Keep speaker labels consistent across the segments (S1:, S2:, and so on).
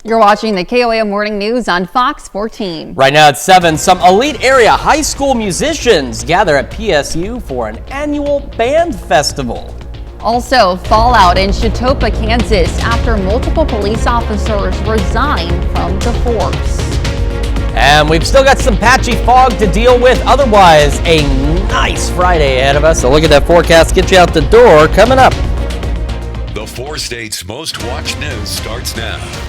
S1: You're watching the KOAM Morning News on Fox 14.
S2: Right now at 7, some elite area high school musicians gather at PSU for an annual band festival.
S1: Also, fallout in Chautauqua, Kansas after multiple police officers resign from the force.
S2: And we've still got some patchy fog to deal with. Otherwise, a nice Friday ahead of us. So look at that forecast, get you out the door coming up.
S3: The 4 states' most watched news starts now.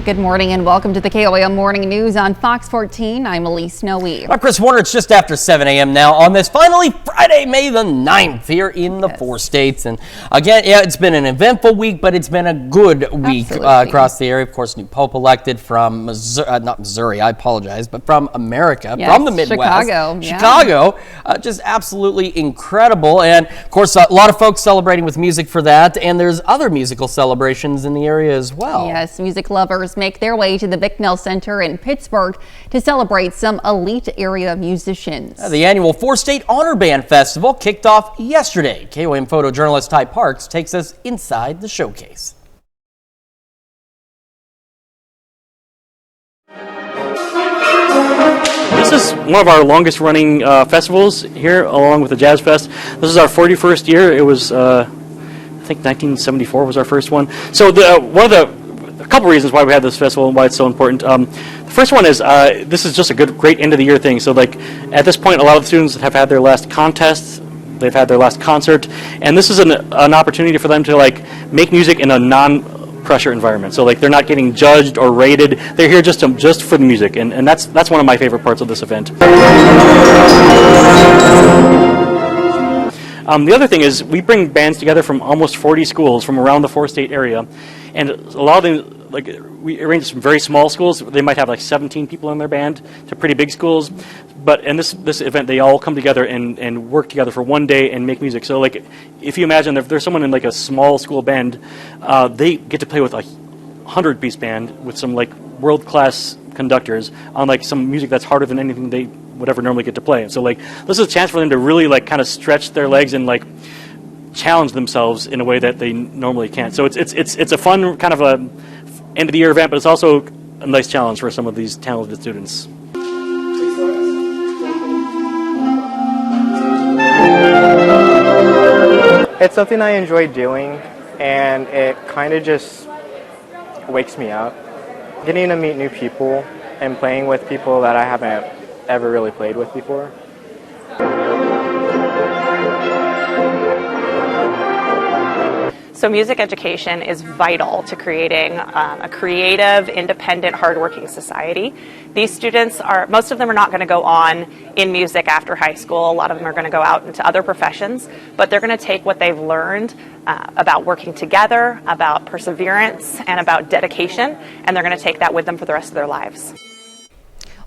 S1: Good morning and welcome to the KOAM Morning News on Fox 14. I'm Elise Noe.
S2: I'm Chris Warner. It's just after 7 a.m. now on this finally Friday, May the 9th here in the 4 states. And again, yeah, it's been an eventful week, but it's been a good week across the area. Of course, new Pope elected from Missouri, not Missouri, I apologize, but from America, from the Midwest. Chicago. Just absolutely incredible. And of course, a lot of folks celebrating with music for that. And there's other musical celebrations in the area as well.
S1: Yes, music lovers make their way to the Bicknell Center in Pittsburgh to celebrate some elite area musicians.
S2: The annual 4-State Honor Band Festival kicked off yesterday. KOAM photojournalist Ty Parks takes us inside the showcase.
S4: This is one of our longest running festivals here, along with the Jazz Fest. This is our 41st year. It was, I think 1974 was our first one. So a couple reasons why we have this festival and why it's so important. The first one is this is just a great end of the year thing. So like at this point, a lot of the students have had their last contests, they've had their last concert, and this is an opportunity for them to like make music in a non-pressure environment. So like they're not getting judged or rated. They're here just for the music, and that's one of my favorite parts of this event. The other thing is we bring bands together from almost 40 schools from around the 4-state area, and a lot of them, like we arrange some very small schools. They might have like 17 people in their band to pretty big schools, but in this event they all come together and work together for one day and make music. So like if you imagine if there's someone in like a small school band, they get to play with a 100-piece band with some like world-class conductors on like some music that's harder than anything they would ever normally get to play. So like this is a chance for them to really like kind of stretch their legs and like challenge themselves in a way that they normally can't. So it's a fun kind of a end of the year event, but it's also a nice challenge for some of these talented students.
S5: It's something I enjoy doing, and it kind of just wakes me up. Getting to meet new people and playing with people that I haven't ever really played with before.
S6: So music education is vital to creating a creative, independent, hardworking society. These students most of them are not going to go on in music after high school. A lot of them are going to go out into other professions, but they're going to take what they've learned about working together, about perseverance, and about dedication, and they're going to take that with them for the rest of their lives.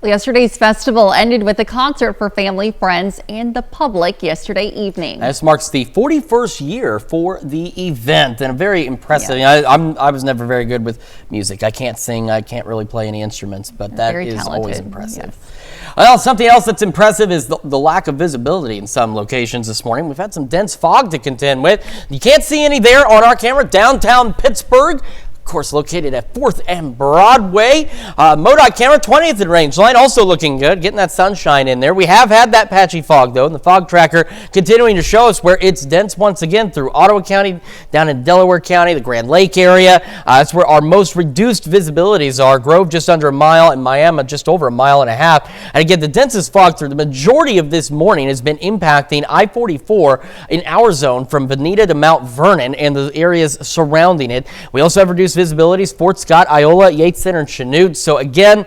S1: Well, yesterday's festival ended with a concert for family, friends, and the public yesterday evening.
S2: This marks the 41st year for the event, and a very impressive. Yeah. I was never very good with music. I can't sing. I can't really play any instruments, but that is always impressive. Yes. Well, something else that's impressive is the lack of visibility in some locations this morning. We've had some dense fog to contend with. You can't see any there on our camera. Downtown Pittsburgh, of course, located at 4th and Broadway. MoDOT camera, 20th and Range Line, also looking good, getting that sunshine in there. We have had that patchy fog, though, and the fog tracker continuing to show us where it's dense once again through Ottawa County, down in Delaware County, the Grand Lake area. That's where our most reduced visibilities are. Grove just under a mile, and Miami just over a mile and a half. And again, the densest fog through the majority of this morning has been impacting I-44 in our zone from Bonita to Mount Vernon and the areas surrounding it. We also have reduced visibilities, Fort Scott, Iola, Yates Center, and Chanute. So again,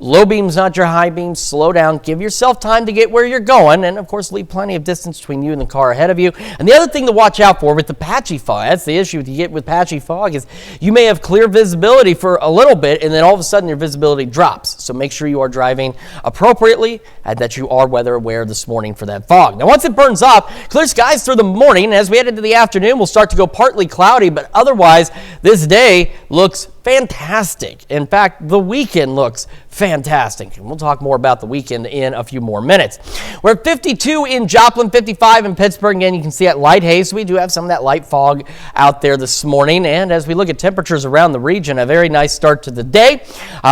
S2: low beams, not your high beams. Slow down. Give yourself time to get where you're going. And, of course, leave plenty of distance between you and the car ahead of you. And the other thing to watch out for with the patchy fog, that's the issue you get with patchy fog, is you may have clear visibility for a little bit, and then all of a sudden your visibility drops. So make sure you are driving appropriately and that you are weather aware this morning for that fog. Now, once it burns up, clear skies through the morning. And as we head into the afternoon, we'll start to go partly cloudy, but otherwise this day looks fantastic. In fact, the weekend looks fantastic. And we'll talk more about the weekend in a few more minutes. We're at 52 in Joplin, 55 in Pittsburgh. Again, you can see that light haze. We do have some of that light fog out there this morning. And as we look at temperatures around the region, a very nice start to the day.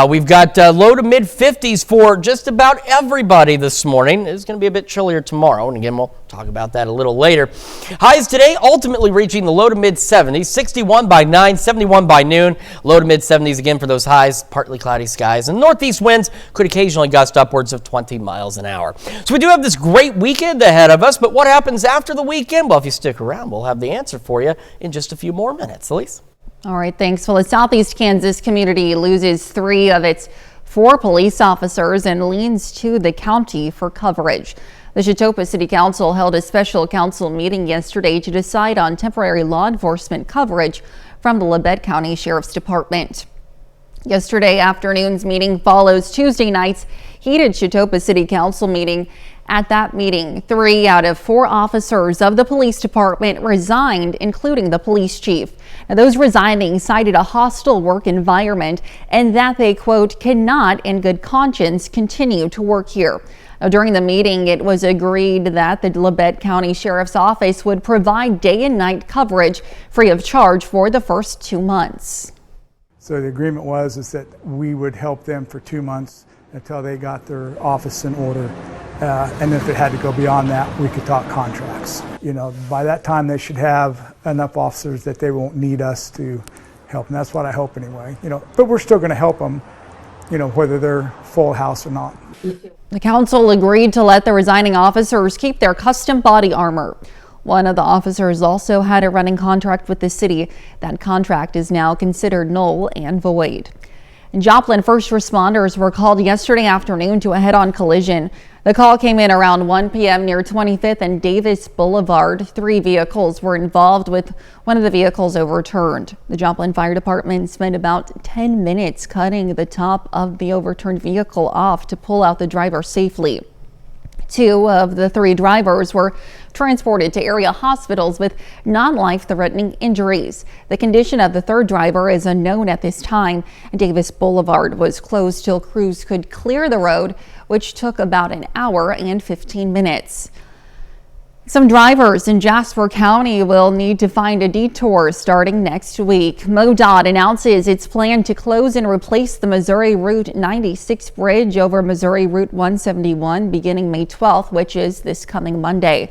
S2: We've got low to mid 50s for just about everybody this morning. It's going to be a bit chillier tomorrow. And again, we'll talk about that a little later. Highs today ultimately reaching the low to mid 70s, 61 by 9, 71 by noon. Low to mid 70s again for those highs, partly cloudy skies. And northeast winds could occasionally gust upwards of 20 miles an hour. So we do have this great weekend ahead of us, but what happens after the weekend? Well, if you stick around, we'll have the answer for you in just a few more minutes. Elise?
S1: All right, thanks. Well, the Southeast Kansas community loses 3 of its 4 police officers and leans to the county for coverage. The Chetopa City Council held a special council meeting yesterday to decide on temporary law enforcement coverage from the Labette County Sheriff's Department. Yesterday afternoon's meeting follows Tuesday night's heated Chetopa City Council meeting. At that meeting, 3 out of 4 officers of the police department resigned, including the police chief. Now, those resigning cited a hostile work environment and that they, quote, cannot in good conscience continue to work here. Now, during the meeting, it was agreed that the Labette County Sheriff's Office would provide day and night coverage free of charge for the first 2 months.
S7: So the agreement is that we would help them for 2 months until they got their office in order. And if it had to go beyond that, we could talk contracts. You know, by that time they should have enough officers that they won't need us to help. And that's what I hope anyway. You know, but we're still going to help them, you know, whether they're full house or not.
S1: The council agreed to let the resigning officers keep their custom body armor. One of the officers also had a running contract with the city. That contract is now considered null and void. In Joplin, first responders were called yesterday afternoon to a head-on collision. The call came in around 1 p.m. near 25th and Davis Boulevard. 3 vehicles were involved, with one of the vehicles overturned. The Joplin Fire Department spent about 10 minutes cutting the top of the overturned vehicle off to pull out the driver safely. 2 of the 3 drivers were transported to area hospitals with non-life-threatening injuries. The condition of the 3rd driver is unknown at this time. Davis Boulevard was closed till crews could clear the road, which took about an hour and 15 minutes. Some drivers in Jasper County will need to find a detour starting next week. MoDOT announces its plan to close and replace the Missouri Route 96 bridge over Missouri Route 171 beginning May 12th, which is this coming Monday.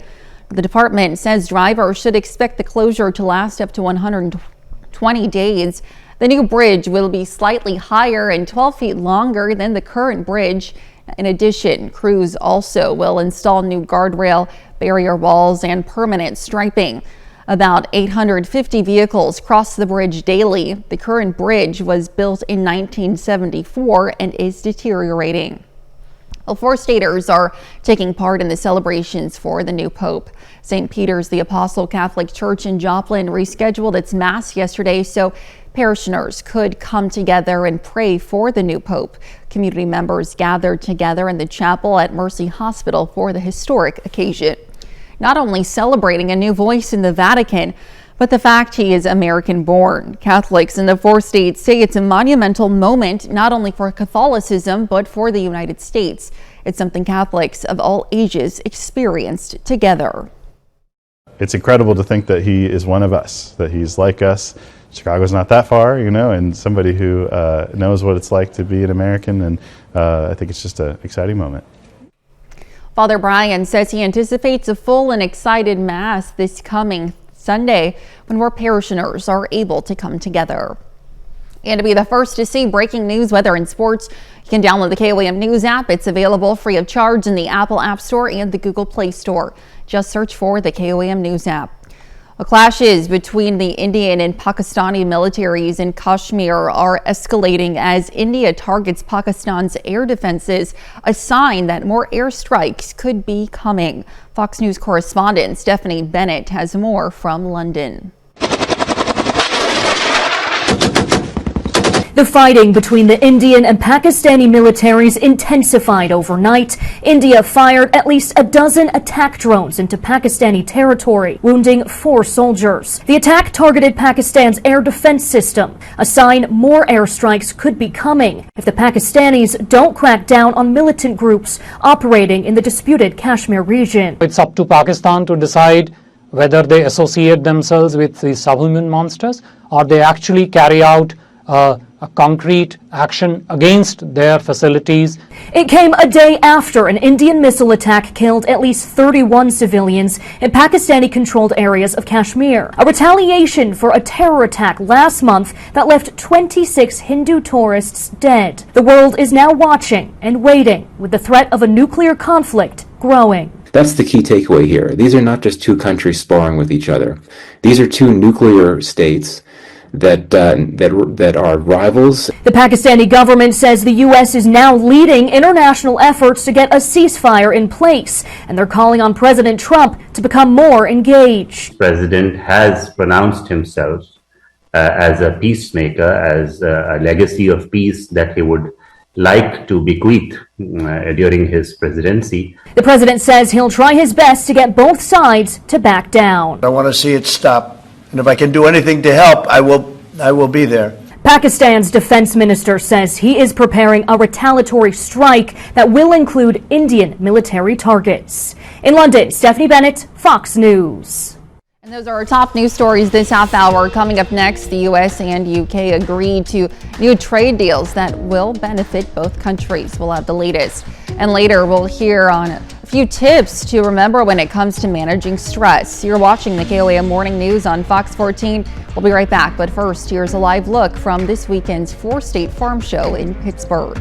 S1: The department says drivers should expect the closure to last up to 120 days. The new bridge will be slightly higher and 12 feet longer than the current bridge. In addition, crews also will install new guardrail, barrier walls, and permanent striping. About 850 vehicles cross the bridge daily. The current bridge was built in 1974 and is deteriorating. Well, 4 staters are taking part in the celebrations for the new pope. St. Peter's the Apostle Catholic Church in Joplin rescheduled its mass yesterday so parishioners could come together and pray for the new pope. Community members gathered together in the chapel at Mercy Hospital for the historic occasion. Not only celebrating a new voice in the Vatican, but the fact he is American-born. Catholics in the 4 states say it's a monumental moment not only for Catholicism, but for the United States. It's something Catholics of all ages experienced together.
S8: It's incredible to think that he is one of us, that he's like us. Chicago's not that far, you know, and somebody who knows what it's like to be an American, and I think it's just an exciting moment.
S1: Father Brian says he anticipates a full and excited Mass this coming Sunday when more parishioners are able to come together. And to be the first to see breaking news, weather, and sports, you can download the KOAM News app. It's available free of charge in the Apple App Store and the Google Play Store. Just search for the KOAM News app. Clashes between the Indian and Pakistani militaries in Kashmir are escalating as India targets Pakistan's air defenses, a sign that more airstrikes could be coming. Fox News correspondent Stephanie Bennett has more from London.
S9: The fighting between the Indian and Pakistani militaries intensified overnight. India fired at least a dozen attack drones into Pakistani territory, wounding 4 soldiers. The attack targeted Pakistan's air defense system, a sign more airstrikes could be coming if the Pakistanis don't crack down on militant groups operating in the disputed Kashmir region.
S10: It's up to Pakistan to decide whether they associate themselves with these subhuman monsters or they actually carry out a concrete action against their facilities.
S9: It came a day after an Indian missile attack killed at least 31 civilians in Pakistani-controlled areas of Kashmir, a retaliation for a terror attack last month that left 26 Hindu tourists dead. The world is now watching and waiting, with the threat of a nuclear conflict growing.
S11: That's the key takeaway here. These are not just two countries sparring with each other. These are two nuclear states that are rivals.
S9: The Pakistani government says the U.S. is now leading international efforts to get a ceasefire in place, and they're calling on President Trump to become more engaged.
S12: The president has pronounced himself as a peacemaker, as a legacy of peace that he would like to bequeath during his presidency.
S9: The president says he'll try his best to get both sides to back down.
S13: I want to see it stop. And if I can do anything to help, I will be there.
S9: Pakistan's defense minister says he is preparing a retaliatory strike that will include Indian military targets. In London, Stephanie Bennett, Fox News.
S1: And those are our top news stories this half hour. Coming up next, the U.S. and U.K. agreed to new trade deals that will benefit both countries. We'll have the latest. And later, we'll hear on a few tips to remember when it comes to managing stress. You're watching the KOAM Morning News on Fox 14. We'll be right back. But first, here's a live look from this weekend's 4-State Farm Show in Pittsburgh.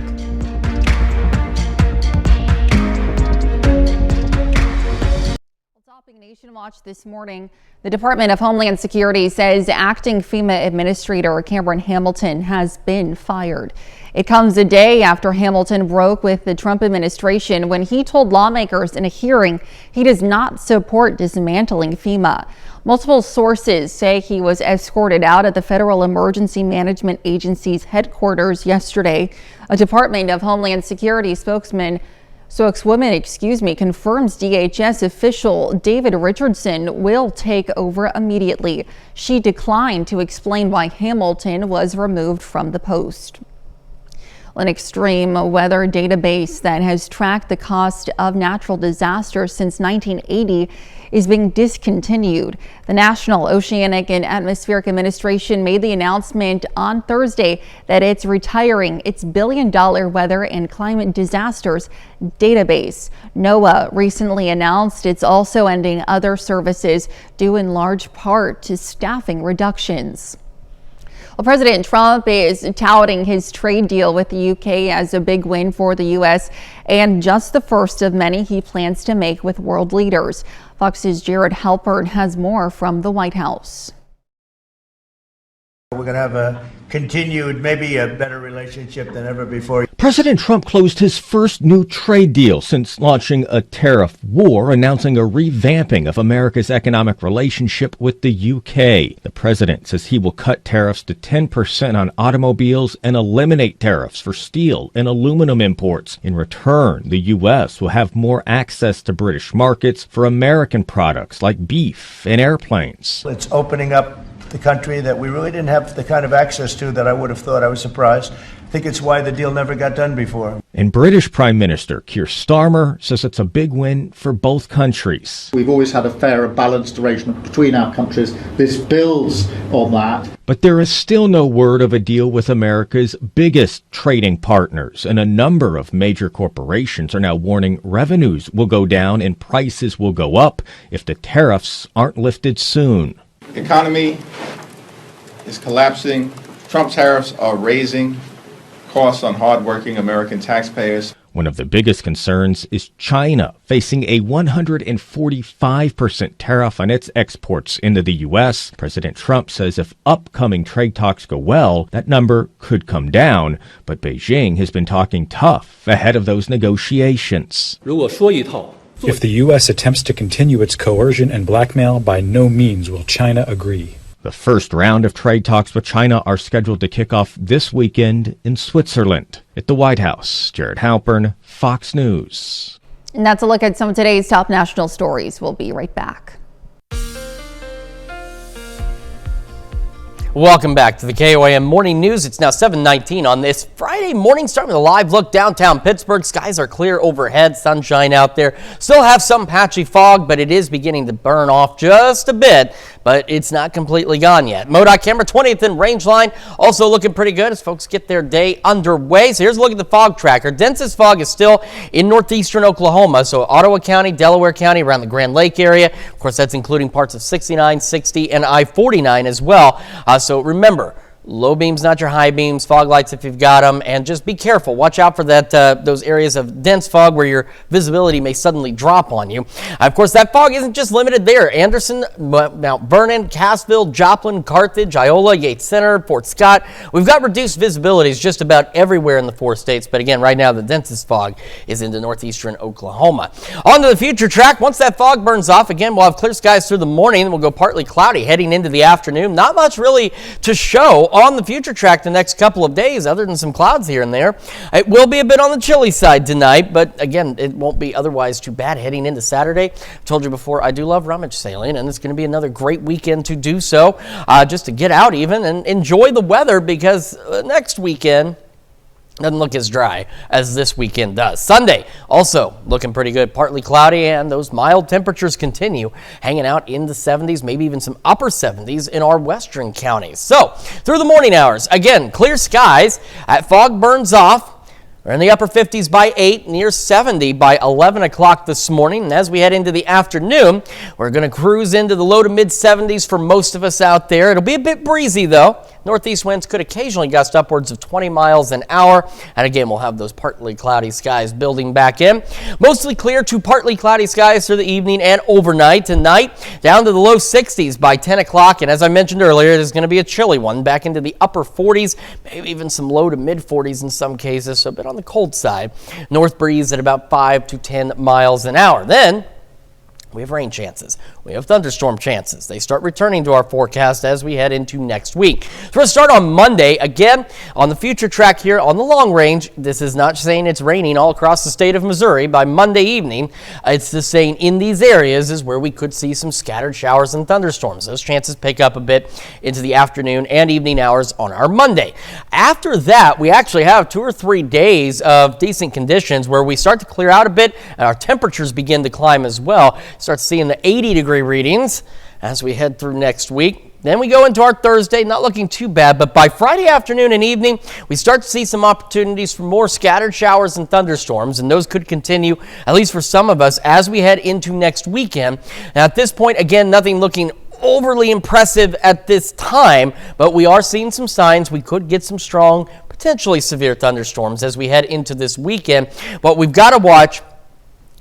S1: Topping Nation Watch this morning, the Department of Homeland Security says acting FEMA Administrator Cameron Hamilton has been fired. It comes a day after Hamilton broke with the Trump administration when he told lawmakers in a hearing he does not support dismantling FEMA. Multiple sources say he was escorted out at the Federal Emergency Management Agency's headquarters yesterday. A Department of Homeland Security spokeswoman confirms DHS official David Richardson will take over immediately. She declined to explain why Hamilton was removed from the post. An extreme weather database that has tracked the cost of natural disasters since 1980 is being discontinued. The National Oceanic and Atmospheric Administration made the announcement on Thursday that it's retiring its billion-dollar weather and climate disasters database. NOAA recently announced it's also ending other services due in large part to staffing reductions. Well, President Trump is touting his trade deal with the UK as a big win for the U.S. and just the first of many he plans to make with world leaders. Fox's Jared Halpern has more from the White House.
S13: We're going to have a continued, maybe a better relationship than ever before.
S14: President Trump closed his first new trade deal since launching a tariff war, announcing a revamping of America's economic relationship with the UK. The president says he will cut tariffs to 10% on automobiles and eliminate tariffs for steel and aluminum imports. In return, the U.S. will have more access to British markets for American products like beef and airplanes.
S13: It's opening up the country that we really didn't have the kind of access to that I would have thought. I was surprised. I think it's why the deal never got done before.
S14: And British Prime Minister Keir Starmer says it's a big win for both countries.
S15: We've always had a fair and balanced arrangement between our countries. This builds on that.
S14: But there is still no word of a deal with America's biggest trading partners, and a number of major corporations are now warning revenues will go down and prices will go up if the tariffs aren't lifted soon.
S16: The economy is collapsing. Trump tariffs are raising costs on hardworking American taxpayers.
S14: One of the biggest concerns is China, facing a 145% tariff on its exports into the U.S. President Trump says if upcoming trade talks go well, that number could come down. But Beijing has been talking tough ahead of those negotiations.
S17: If the U.S. attempts to continue its coercion and blackmail, by no means will China agree.
S14: The first round of trade talks with China are scheduled to kick off this weekend in Switzerland. At the White House, Jared Halpern, Fox News.
S1: And that's a look at some of today's top national stories. We'll be right back.
S2: Welcome back to the KOAM Morning News. It's now 7:19 on this Friday morning, starting with a live look downtown Pittsburgh. Skies are clear overhead, sunshine out there. Still have some patchy fog, but it is beginning to burn off just a bit, but it's not completely gone yet. MoDOT camera 20th and Rangeline also looking pretty good as folks get their day underway. So here's a look at the fog tracker. Densest fog is still in northeastern Oklahoma, so Ottawa County, Delaware County, around the Grand Lake area. Of course, that's including parts of 69, 60, and I-49 as well. So remember, low beams, not your high beams, fog lights if you've got them, and just be careful. Watch out for that those areas of dense fog where your visibility may suddenly drop on you. Of course, that fog isn't just limited there. Anderson, Mount Vernon, Cassville, Joplin, Carthage, Iola, Yates Center, Fort Scott. We've got reduced visibilities just about everywhere in the 4 states, but again, right now the densest fog is into northeastern Oklahoma. On to the future track. Once that fog burns off, again, we'll have clear skies through the morning, then we'll go partly cloudy heading into the afternoon. Not much really to show on the future track the next couple of days, other than some clouds here and there. It will be a bit on the chilly side tonight, but again, it won't be otherwise too bad heading into Saturday. I told you before, I do love rummage sailing, and it's going to be another great weekend to do so, just to get out even and enjoy the weather, because next weekend doesn't look as dry as this weekend does. Sunday, also looking pretty good. Partly cloudy, and those mild temperatures continue, hanging out in the 70s, maybe even some upper 70s in our western counties. So, through the morning hours, again, clear skies. Fog burns off. We're in the upper 50s by 8, near 70 by 11 o'clock this morning. And as we head into the afternoon, we're going to cruise into the low to mid 70s for most of us out there. It'll be a bit breezy, though. Northeast winds could occasionally gust upwards of 20 miles an hour. And again, we'll have those partly cloudy skies building back in. Mostly clear to partly cloudy skies through the evening and overnight. Tonight, down to the low 60s by 10 o'clock. And as I mentioned earlier, it is going to be a chilly one, back into the upper 40s, maybe even some low to mid 40s in some cases. So a bit on the cold side. North breeze at about 5 to 10 miles an hour. Then we have rain chances. We have thunderstorm chances. They start returning to our forecast as we head into next week. So we're going to start on Monday. Again, on the future track here on the long range, this is not saying it's raining all across the state of Missouri by Monday evening. It's just saying in these areas is where we could see some scattered showers and thunderstorms. Those chances pick up a bit into the afternoon and evening hours on our Monday. After that, we actually have 2 or 3 days of decent conditions where we start to clear out a bit and our temperatures begin to climb as well. Start seeing the 80-degree readings as we head through next week. Then we go into our Thursday, not looking too bad, but by Friday afternoon and evening, we start to see some opportunities for more scattered showers and thunderstorms, and those could continue, at least for some of us, as we head into next weekend. Now, at this point, again, nothing looking overly impressive at this time, but we are seeing some signs we could get some strong, potentially severe thunderstorms as we head into this weekend. What we've got to watch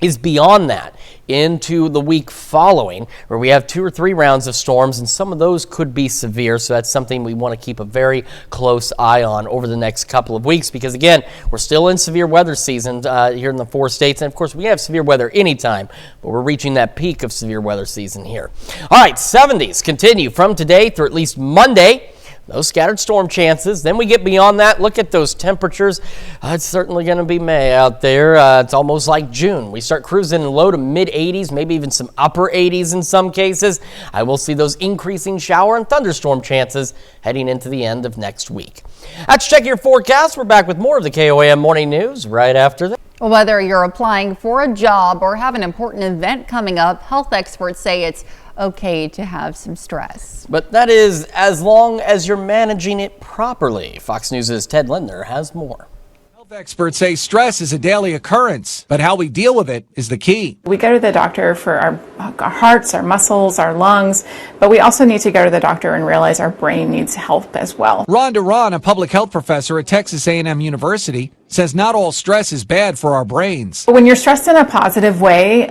S2: is beyond that into the week following, where we have 2 or 3 rounds of storms, and some of those could be severe. So that's something we want to keep a very close eye on over the next couple of weeks, because again, we're still in severe weather season here in the 4 states. And of course, we have severe weather anytime, but we're reaching that peak of severe weather season here. All right, 70s continue from today through at least Monday. Those scattered storm chances. Then we get beyond that. Look at those temperatures. It's certainly going to be May out there. It's almost like June. We start cruising in low to mid 80s, maybe even some upper 80s in some cases. I will see those increasing shower and thunderstorm chances heading into the end of next week. Let's check your forecast. We're back with more of the KOAM Morning News right after this.
S1: Whether you're applying for a job or have an important event coming up, health experts say it's okay to have some stress.
S2: But that is as long as you're managing it properly. Fox News' Ted Lindner has more.
S17: Health experts say stress is a daily occurrence, but how we deal with it is the key.
S18: We go to the doctor for our hearts, our muscles, our lungs, but we also need to go to the doctor and realize our brain needs help as well.
S17: Rhonda Ron, a public health professor at Texas A&M University, says not all stress is bad for our brains.
S18: When you're stressed in a positive way,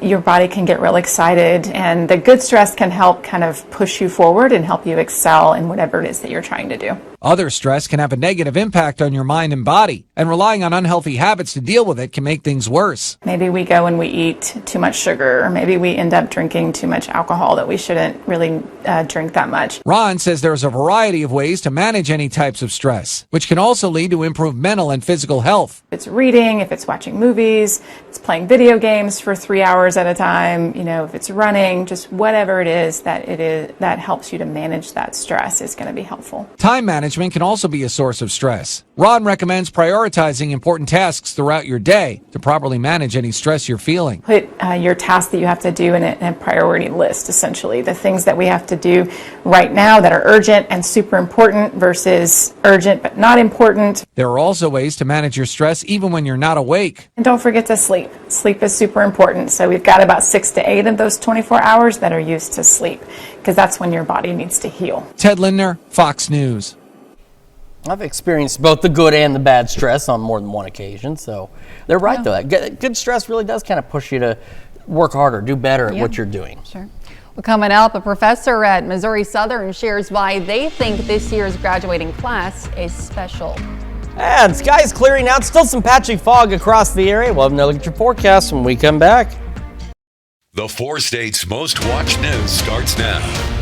S18: your body can get real excited, and the good stress can help kind of push you forward and help you excel in whatever it is that you're trying to do.
S17: Other stress can have a negative impact on your mind and body, and relying on unhealthy habits to deal with it can make things worse.
S18: Maybe we go and we eat too much sugar, or maybe we end up drinking too much alcohol that we shouldn't really drink that much.
S17: Ron says there's a variety of ways to manage any types of stress, which can also lead to improved mental and physical health.
S18: If it's reading, if it's watching movies, if it's playing video games for 3 hours at a time, if it's running, just whatever it is that helps you to manage that stress is going to be helpful.
S17: Time management can also be a source of stress. Ron recommends prioritizing important tasks throughout your day to properly manage any stress you're feeling.
S18: Put your tasks that you have to do in a priority list, essentially. The things that we have to do right now that are urgent and super important versus urgent but not important.
S17: There are also ways to manage your stress even when you're not awake.
S18: And don't forget to sleep. Sleep is super important. So we've got about 6 to 8 of those 24 hours that are used to sleep, because that's when your body needs to heal.
S17: Ted Lindner, Fox News.
S2: I've experienced both the good and the bad stress on more than one occasion, so they're right though. Good stress really does kind of push you to work harder, do better at what you're doing.
S1: Sure. Well, coming up, a professor at Missouri Southern shares why they think this year's graduating class is special.
S2: And sky's clearing out, still some patchy fog across the area. We'll have another look at your forecast when we come back.
S3: The 4 states' most watched news starts now.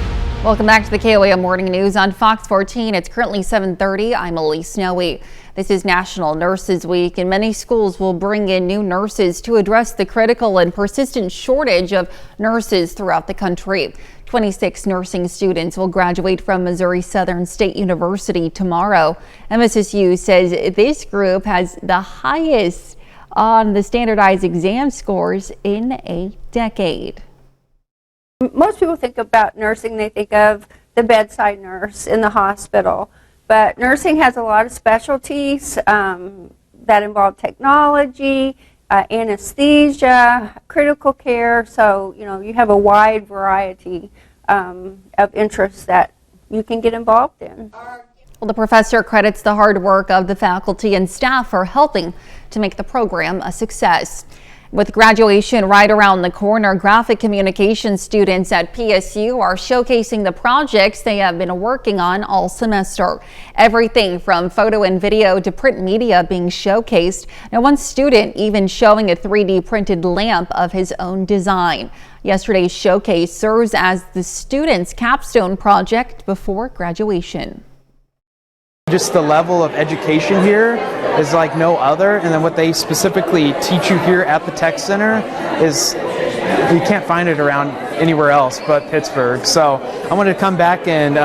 S1: Welcome back to the KOAM Morning News on Fox 14. It's currently 7:30. I'm Elise Snowy. This is National Nurses Week, and many schools will bring in new nurses to address the critical and persistent shortage of nurses throughout the country. 26 nursing students will graduate from Missouri Southern State University tomorrow. MSSU says this group has the highest on the standardized exam scores in a decade.
S19: Most people think about nursing, they think of the bedside nurse in the hospital, but nursing has a lot of specialties that involve technology, anesthesia, critical care, so you have a wide variety of interests that you can get involved in.
S1: Well, the professor credits the hard work of the faculty and staff for helping to make the program a success. With graduation right around the corner, graphic communication students at PSU are showcasing the projects they have been working on all semester. Everything from photo and video to print media being showcased. Now, one student even showing a 3D printed lamp of his own design. Yesterday's showcase serves as the students' capstone project before graduation.
S20: Just the level of education here is like no other, and then what they specifically teach you here at the Tech Center is you can't find it around anywhere else but Pittsburgh. So I wanted to come back and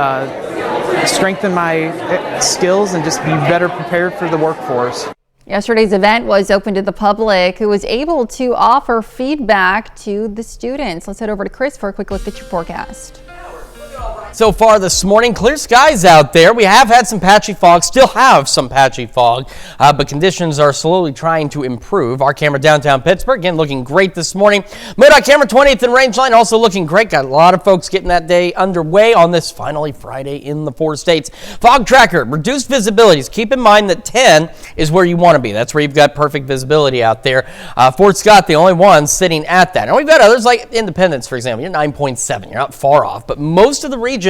S20: strengthen my skills and just be better prepared for the workforce.
S1: Yesterday's event was open to the public, who was able to offer feedback to the students. Let's head over to Chris for a quick look at your forecast.
S2: So far this morning, clear skies out there. We have had some patchy fog, still have some patchy fog, but conditions are slowly trying to improve. Our camera downtown Pittsburgh, again, looking great this morning. MoDOT camera 20th and Rangeline also looking great. Got a lot of folks getting that day underway on this finally Friday in the 4 states. Fog tracker, reduced visibilities. Keep in mind that 10 is where you want to be. That's where you've got perfect visibility out there. Fort Scott, the only one sitting at that. And we've got others like Independence, for example. You're 9.7. You're not far off, but most of the region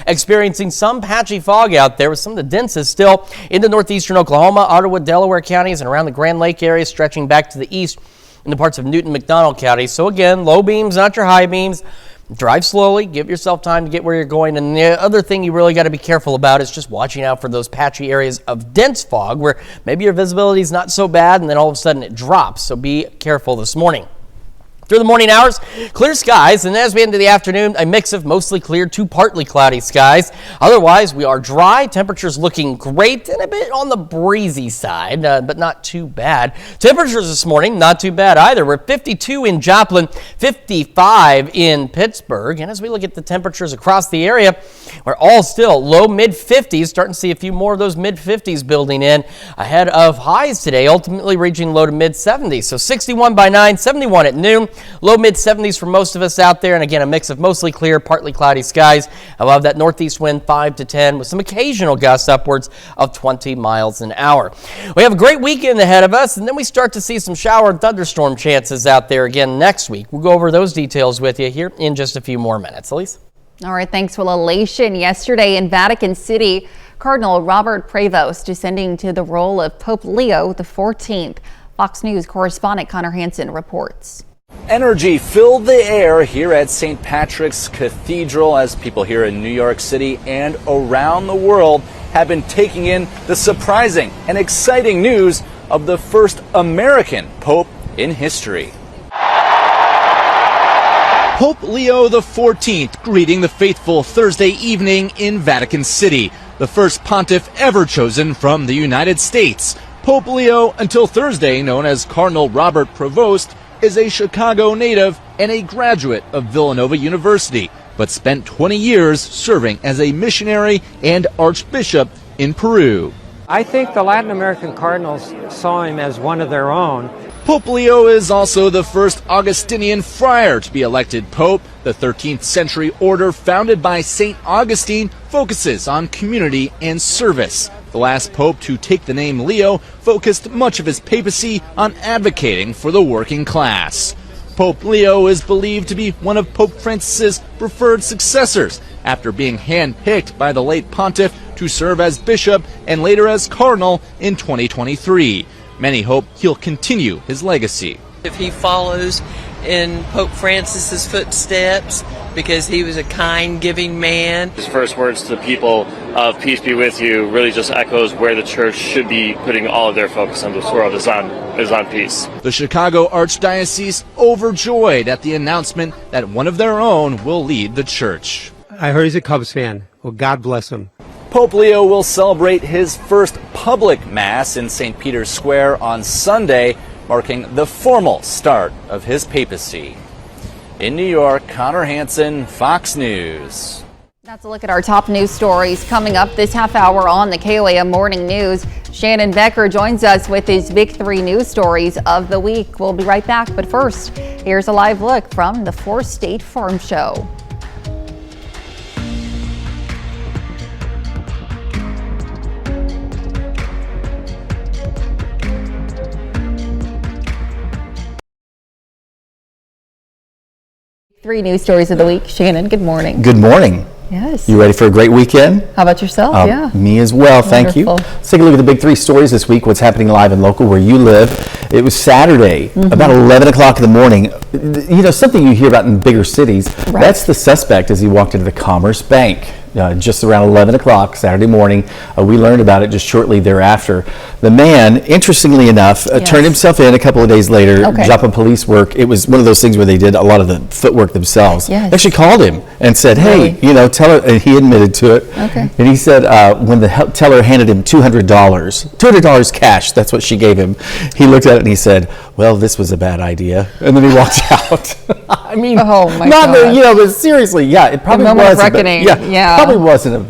S2: experiencing some patchy fog out there, with some of the densest still into northeastern Oklahoma, Ottawa, Delaware counties, and around the Grand Lake area, stretching back to the east into parts of Newton, McDonald counties. So again, low beams, not your high beams. Drive slowly, give yourself time to get where you're going. And the other thing you really got to be careful about is just watching out for those patchy areas of dense fog where maybe your visibility is not so bad and then all of a sudden it drops. So be careful this morning. Through the morning hours, clear skies, and as we enter the afternoon, a mix of mostly clear to partly cloudy skies. Otherwise, we are dry. Temperatures looking great and a bit on the breezy side, but not too bad. Temperatures this morning, not too bad either. We're 52 in Joplin, 55 in Pittsburgh. And as we look at the temperatures across the area, we're all still low mid-50s. Starting to see a few more of those mid-50s building in ahead of highs today, ultimately reaching low to mid-70s. So 61 by 9, 71 at noon. Low mid-70s for most of us out there, and again, a mix of mostly clear, partly cloudy skies. Above that northeast wind 5 to 10 with some occasional gusts upwards of 20 miles an hour. We have a great weekend ahead of us, and then we start to see some shower and thunderstorm chances out there again next week. We'll go over those details with you here in just a few more minutes. Elise?
S1: All right, thanks. Well, elation yesterday in Vatican City. Cardinal Robert Prevost ascending to the role of Pope Leo XIV. Fox News correspondent Connor Hansen reports.
S21: Energy filled the air here at St. Patrick's Cathedral as people here in New York City and around the world have been taking in the surprising and exciting news of the first American Pope in history. Pope Leo XIV greeting the faithful Thursday evening in Vatican City, the first pontiff ever chosen from the United States. Pope Leo, until Thursday known as Cardinal Robert Prevost, is a Chicago native and a graduate of Villanova University, but spent 20 years serving as a missionary and archbishop in Peru.
S22: I think the Latin American cardinals saw him as one of their own.
S21: Pope Leo is also the first Augustinian friar to be elected pope. The 13th century order founded by St. Augustine focuses on community and service. The last pope to take the name Leo focused much of his papacy on advocating for the working class. Pope Leo is believed to be one of Pope Francis's preferred successors after being handpicked by the late pontiff to serve as bishop and later as cardinal in 2023. Many hope he'll continue his legacy.
S23: If he follows in Pope Francis's footsteps, because he was a kind, giving man.
S24: His first words to the people of peace be with you really just echoes where the church should be putting all of their focus on this world is on peace.
S21: The Chicago Archdiocese overjoyed at the announcement that one of their own will lead the church.
S25: I heard he's a Cubs fan. Well, God bless him.
S21: Pope Leo will celebrate his first public Mass in St. Peter's Square on Sunday, marking the formal start of his papacy. In New York, Connor Hansen, Fox News.
S1: That's a look at our top news stories coming up this half hour on the KOAM Morning News. Shannon Becker joins us with his big 3 news stories of the week. We'll be right back, but first, here's a live look from the 4th State Farm Show. Three news stories of the week. Shannon, good morning.
S26: Good morning.
S1: Yes.
S26: You ready for a great weekend?
S1: How about yourself? Yeah.
S26: Me as well, thank you. Let's take a look at the big 3 stories this week, what's happening live and local where you live. It was Saturday, about 11 o'clock in the morning. You know, something you hear about in bigger cities, that's the suspect as he walked into the Commerce Bank. Just around 11 o'clock Saturday morning. We learned about it just shortly thereafter. The man, interestingly enough, turned himself in a couple of days later, dropping police work. It was one of those things where they did a lot of the footwork themselves. They actually called him and said, hey, you know, tell her, and he admitted to it. And he said when the teller handed him $200 cash, that's what she gave him, he looked at it and he said, well, this was a bad idea. And then he walked out. I mean, you know, but seriously, it probably was. Probably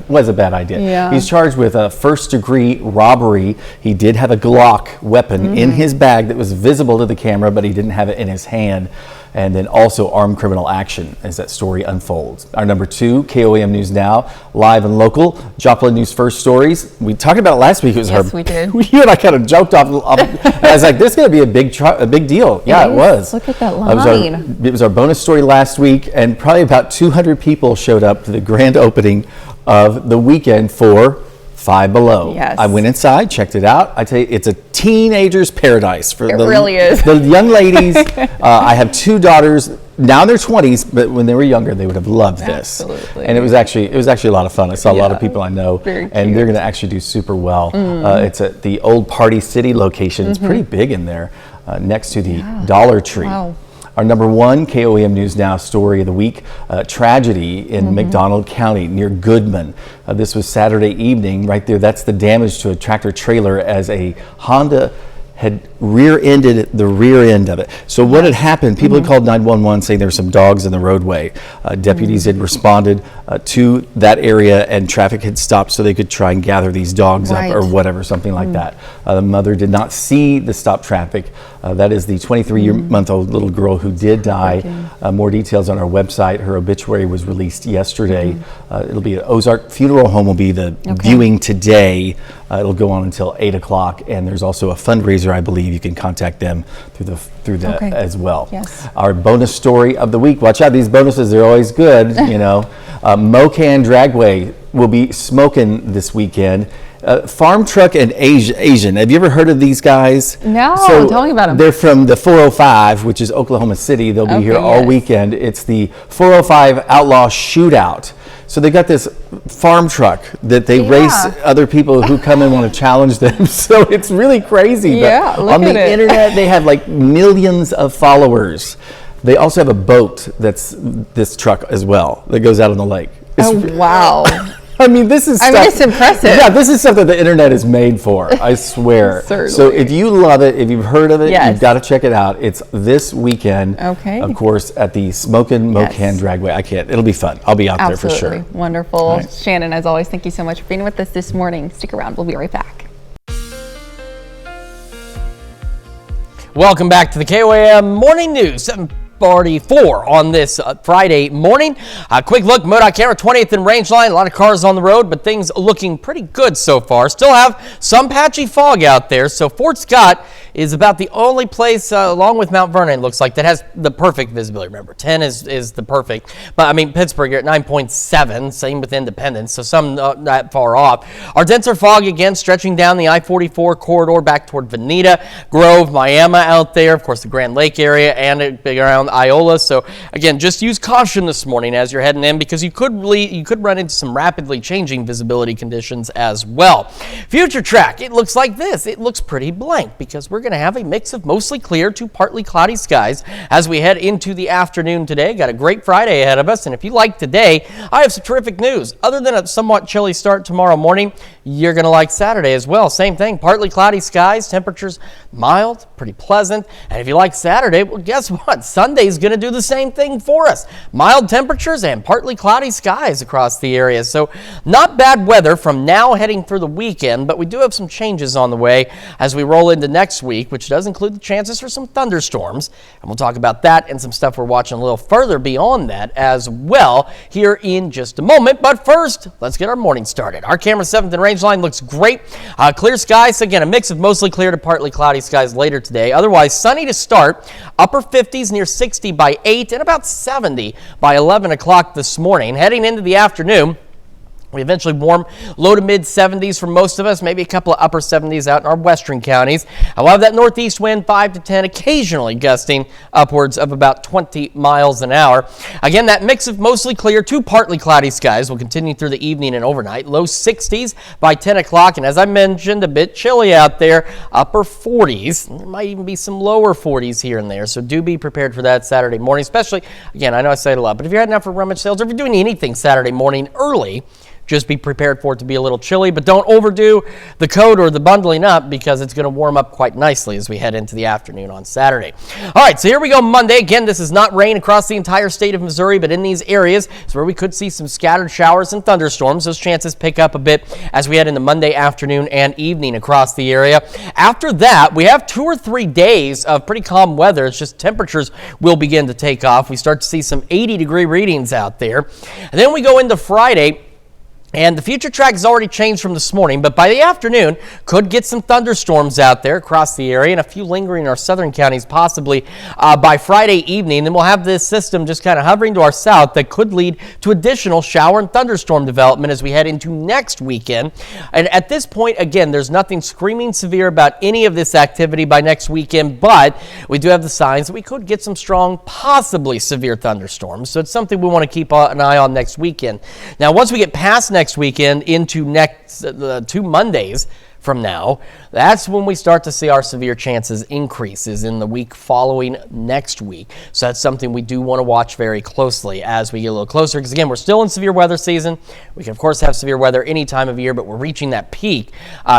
S26: was a bad idea. He's charged with a first-degree robbery. He did have a Glock weapon in his bag that was visible to the camera, but he didn't have it in his hand. And then also armed criminal action as that story unfolds. Our number 2, KOAM News Now, live and local. Joplin News First Stories. We talked about it last week. It was
S1: we did.
S26: You and I kind of joked off. I was like, this is going to be a big deal. Yeah, it was.
S1: Look at that line.
S26: It was our bonus story last week, and probably about 200 people showed up to the grand opening of the weekend for Five Below.
S1: Yes.
S26: I went inside, checked it out. I tell you, it's a teenager's paradise for
S1: really is.
S26: The young ladies. I have 2 daughters. Now in their 20s, but when they were younger, they would have loved this.
S1: Absolutely.
S26: And it was actually a lot of fun. I saw a lot of people I know,
S1: and
S26: they're going to actually do super well. It's at the old Party City location. It's pretty big in there, next to the Dollar Tree.
S1: Wow.
S26: Our number 1 KOAM News Now story of the week, tragedy in McDonald County near Goodman. This was Saturday evening right there. That's the damage to a tractor trailer as a Honda had rear-ended the rear end of it. So what had happened, people had called 911 saying there were some dogs in the roadway. Deputies had responded to that area and traffic had stopped so they could try and gather these dogs up or whatever, something like that. The mother did not see the stopped traffic. That is the 23-month-old little girl who did die. More details on our website. Her obituary was released yesterday. It'll be at Ozark Funeral Home will be the viewing today. It'll go on until 8 o'clock, and there's also a fundraiser, I believe. You can contact them through that as well.
S1: Yes.
S26: Our bonus story of the week. Watch out, these bonuses, they're always good, you know. Mocan Dragway will be smoking this weekend. Farm Truck and Asian. Have you ever heard of these guys?
S1: No, tell me about them.
S26: They're from the 405, which is Oklahoma City. They'll be here all weekend. It's the 405 Outlaw Shootout. So they got this farm truck that they race other people who come and want to challenge them. So it's really crazy.
S1: Yeah,
S26: but on the internet, they have like millions of followers. They also have a boat that's this truck as well that goes out on the lake.
S1: Wow.
S26: I mean, this is stuff,
S1: it's impressive.
S26: Yeah, this is stuff that the internet is made for, I swear.
S1: Certainly.
S26: So if you love it, if you've heard of it,
S1: Yes.
S26: you've got to check it out. It's this weekend, of course, at the Smokin' Mocan Dragway. It'll be fun. I'll be out there for sure.
S1: Wonderful.
S26: All right.
S1: Shannon, as always, thank you so much for being with us this morning. Stick around. We'll be right back.
S2: Welcome back to the KOAM Morning News. 7:44 on this Friday morning. A quick look, MoDOT camera, 20th and Rangeline. A lot of cars on the road, but things looking pretty good so far. Still have some patchy fog out there, so Fort Scott is about the only place, along with Mount Vernon, it looks like, that has the perfect visibility. Remember, 10 is the perfect. But, I mean, Pittsburgh, you're at 9.7, same with Independence, so some not that far off. Our denser fog, again, stretching down the I-44 corridor back toward Veneta, Grove, Miami out there, of course, the Grand Lake area, and around Iola. So, again, just use caution this morning as you're heading in, because you could run into some rapidly changing visibility conditions as well. Future track, it looks like this. It looks pretty blank, because we're going to have a mix of mostly clear to partly cloudy skies as we head into the afternoon today. Got a great Friday ahead of us, and if you like today, I have some terrific news. Other than a somewhat chilly start tomorrow morning, you're going to like Saturday as well. Same thing, partly cloudy skies, temperatures mild, pretty pleasant. And if you like Saturday, well, guess what? Sunday's going to do the same thing for us. Mild temperatures and partly cloudy skies across the area. So not bad weather from now heading through the weekend, but we do have some changes on the way as we roll into next week, which does include the chances for some thunderstorms. And we'll talk about that and some stuff we're watching a little further beyond that as well here in just a moment. But first, let's get our morning started. Our camera 7th and Rangeline looks great. Clear skies. Again, a mix of mostly clear to partly cloudy skies later today. Otherwise, sunny to start. Upper 50s near 60 by 8 and about 70 by 11 o'clock this morning. Heading into the afternoon, we eventually warm low to mid 70s for most of us, maybe a couple of upper 70s out in our western counties. I'll have that northeast wind 5 to 10, occasionally gusting upwards of about 20 miles an hour. Again, that mix of mostly clear to partly cloudy skies will continue through the evening and overnight. Low 60s by 10 o'clock, and as I mentioned, a bit chilly out there, upper 40s. There might even be some lower 40s here and there, so do be prepared for that Saturday morning, especially, again, I know I say it a lot, but if you're heading out for rummage sales or if you're doing anything Saturday morning early, just be prepared for it to be a little chilly, but don't overdo the coat or the bundling up, because it's going to warm up quite nicely as we head into the afternoon on Saturday. All right, so here we go Monday. Again, this is not rain across the entire state of Missouri, but in these areas is where we could see some scattered showers and thunderstorms. Those chances pick up a bit as we head into Monday afternoon and evening across the area. After that, we have 2 or 3 days of pretty calm weather. It's just temperatures will begin to take off. We start to see some 80-degree readings out there. And then we go into Friday, and the future track has already changed from this morning, but by the afternoon, could get some thunderstorms out there across the area and a few lingering in our southern counties possibly by Friday evening. Then we'll have this system just kind of hovering to our south that could lead to additional shower and thunderstorm development as we head into next weekend. And at this point, again, there's nothing screaming severe about any of this activity by next weekend, but we do have the signs that we could get some strong, possibly severe thunderstorms. So it's something we want to keep an eye on next weekend. Now, once we get past next weekend into next 2 Mondays from now, that's when we start to see our severe chances increases in the week following next week. So that's something we do want to watch very closely as we get a little closer, because again, we're still in severe weather season. We can of course have severe weather any time of year, but we're reaching that peak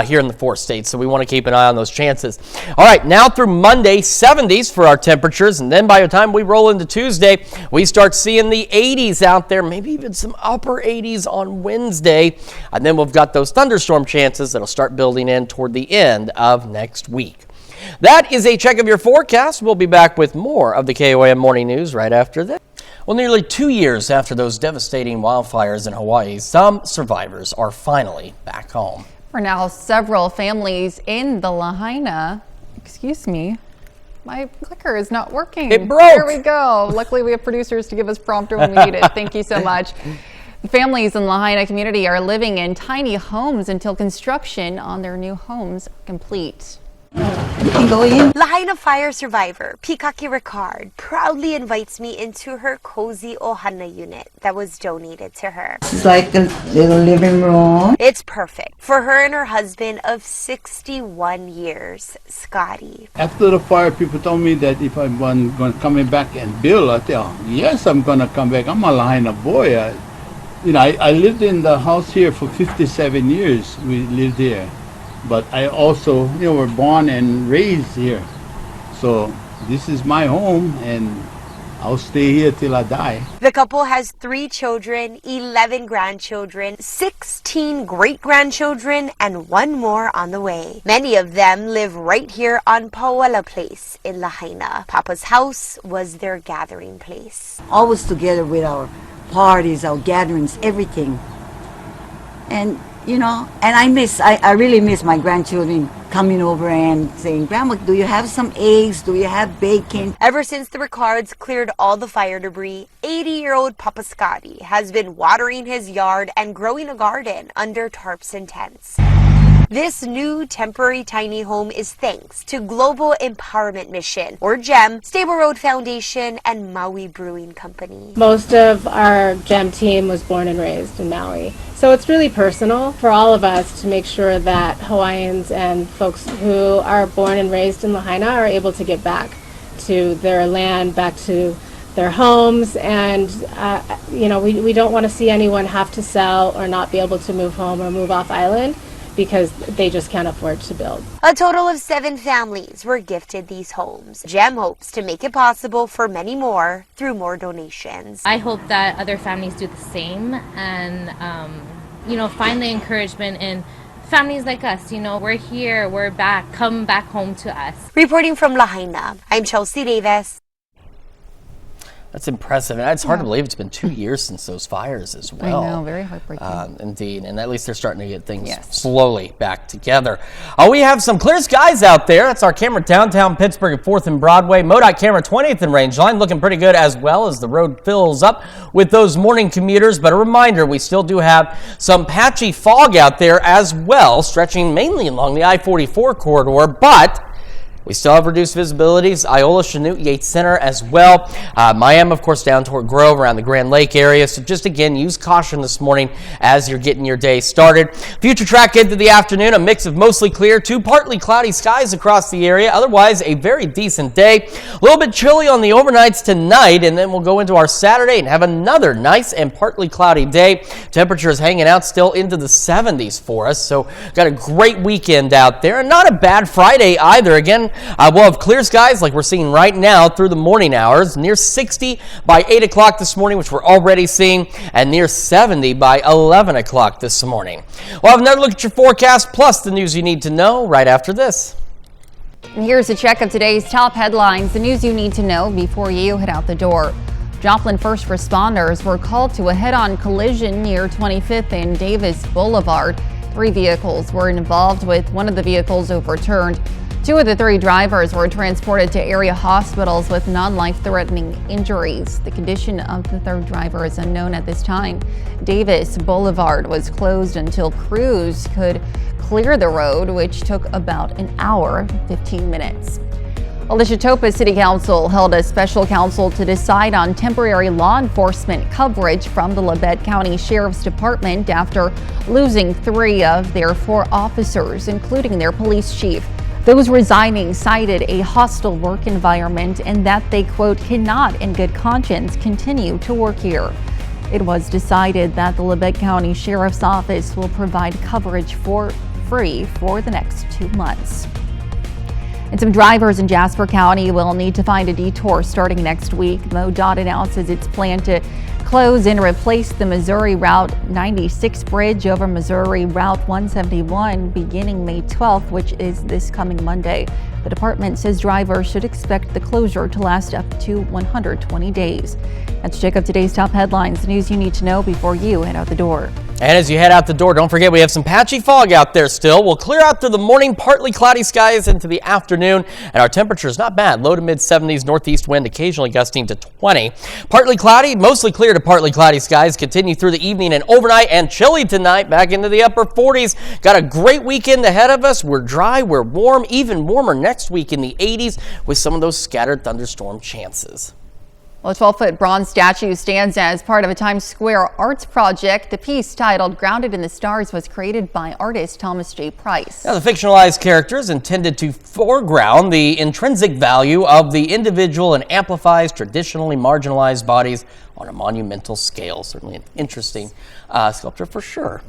S2: here in the 4 states, so we want to keep an eye on those chances. All right, now through Monday, 70s for our temperatures, and then by the time we roll into Tuesday, we start seeing the 80s out there, maybe even some upper 80s on Wednesday, and then we've got those thunderstorm chances that'll start building in toward the end of next week. That is a check of your forecast. We'll be back with more of the KOAM Morning News right after this. Well, nearly 2 years after those devastating wildfires in Hawaii, some survivors are finally back home.
S1: For now, several families in the Lahaina, excuse me, my clicker is not working.
S2: It broke.
S1: There we go. Luckily, we have producers to give us prompter when we need it. Thank you so much. Families in the Lahaina community are living in tiny homes until construction on their new homes complete.
S4: Lahaina fire survivor Pikaki Ricard proudly invites me into her cozy Ohana unit that was donated to her.
S5: It's like a little living room.
S4: It's perfect for her and her husband of 61 years, Scotty.
S6: After the fire, people told me that if I'm going to come back and build, I tell them, yes, I'm going to come back. I'm a Lahaina boy. I lived in the house here for 57 years. We lived here. But I also, were born and raised here. So this is my home, and I'll stay here till I die.
S4: The couple has 3 children, 11 grandchildren, 16 great-grandchildren, and 1 more on the way. Many of them live right here on Pauala Place in Lahaina. Papa's house was their gathering place.
S5: Always together with our parties, our gatherings, everything. And and I really miss my grandchildren coming over and saying, Grandma, do you have some eggs? Do you have bacon?
S4: Ever since the Ricards cleared all the fire debris, 80-year-old Papa Scotty has been watering his yard and growing a garden under tarps and tents. This new temporary tiny home is thanks to Global Empowerment Mission, or GEM, Stable Road Foundation, and Maui Brewing Company.
S7: Most of our GEM team was born and raised in Maui. So it's really personal for all of us to make sure that Hawaiians and folks who are born and raised in Lahaina are able to get back to their land, back to their homes, and we don't want to see anyone have to sell or not be able to move home or move off island because they just can't afford to build.
S4: A total of 7 families were gifted these homes. GEM hopes to make it possible for many more through more donations.
S8: I hope that other families do the same and, find the encouragement in families like us. We're here, we're back, come back home to us.
S4: Reporting from Lahaina, I'm Chelsea Davis.
S2: That's impressive. And it's hard to believe it's been 2 years since those fires as well.
S1: I know, very heartbreaking.
S2: Indeed. And at least they're starting to get things slowly back together. We have some clear skies out there. That's our camera downtown Pittsburgh at 4th and Broadway. MoDOT camera 20th and Rangeline looking pretty good as well as the road fills up with those morning commuters. But a reminder, we still do have some patchy fog out there as well, stretching mainly along the I-44 corridor. But we still have reduced visibilities, Iola, Chanute, Yates Center as well. Miami, of course, down toward Grove around the Grand Lake area. So just again, use caution this morning as you're getting your day started. Future track into the afternoon, a mix of mostly clear to partly cloudy skies across the area. Otherwise, a very decent day. A little bit chilly on the overnights tonight, and then we'll go into our Saturday and have another nice and partly cloudy day. Temperatures hanging out still into the 70s for us. So got a great weekend out there, and not a bad Friday either. Again, we'll have clear skies like we're seeing right now through the morning hours, near 60 by 8 o'clock this morning, which we're already seeing, and near 70 by 11 o'clock this morning. We'll have another look at your forecast, plus the news you need to know right after this.
S1: And here's a check of today's top headlines, the news you need to know before you head out the door. Joplin first responders were called to a head-on collision near 25th and Davis Boulevard. 3 vehicles were involved, with one of the vehicles overturned. 2 of the 3 drivers were transported to area hospitals with non-life-threatening injuries. The condition of the 3rd driver is unknown at this time. Davis Boulevard was closed until crews could clear the road, which took about an hour, 15 minutes. Alicia Topa City Council held a special council to decide on temporary law enforcement coverage from the Labette County Sheriff's Department after losing 3 of their 4 officers, including their police chief. Those resigning cited a hostile work environment and that they, quote, cannot in good conscience continue to work here. It was decided that the Labette County Sheriff's Office will provide coverage for free for the next 2 months. And some drivers in Jasper County will need to find a detour starting next week. MoDOT announces its plan to close and replace the Missouri Route 96 bridge over Missouri Route 171 beginning May 12th, which is this coming Monday. The department says drivers should expect the closure to last up to 120 days. Let's check out today's top headlines, the news you need to know before you head out the door.
S2: And as you head out the door, don't forget we have some patchy fog out there still. We'll clear out through the morning, partly cloudy skies into the afternoon, and our temperature is not bad. Low to mid 70s, northeast wind occasionally gusting to 20. Partly cloudy, mostly clear to partly cloudy skies continue through the evening and overnight, and chilly tonight, back into the upper 40s. Got a great weekend ahead of us. We're dry, we're warm, even warmer next week in the 80s with some of those scattered thunderstorm chances.
S1: Well, a 12-foot bronze statue stands as part of a Times Square arts project. The piece, titled Grounded in the Stars, was created by artist Thomas J. Price.
S2: Now, the fictionalized character is intended to foreground the intrinsic value of the individual and amplifies traditionally marginalized bodies on a monumental scale. Certainly an interesting sculpture for sure.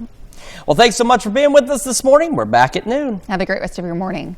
S2: Well, thanks so much for being with us this morning. We're back at noon.
S1: Have a great rest of your morning.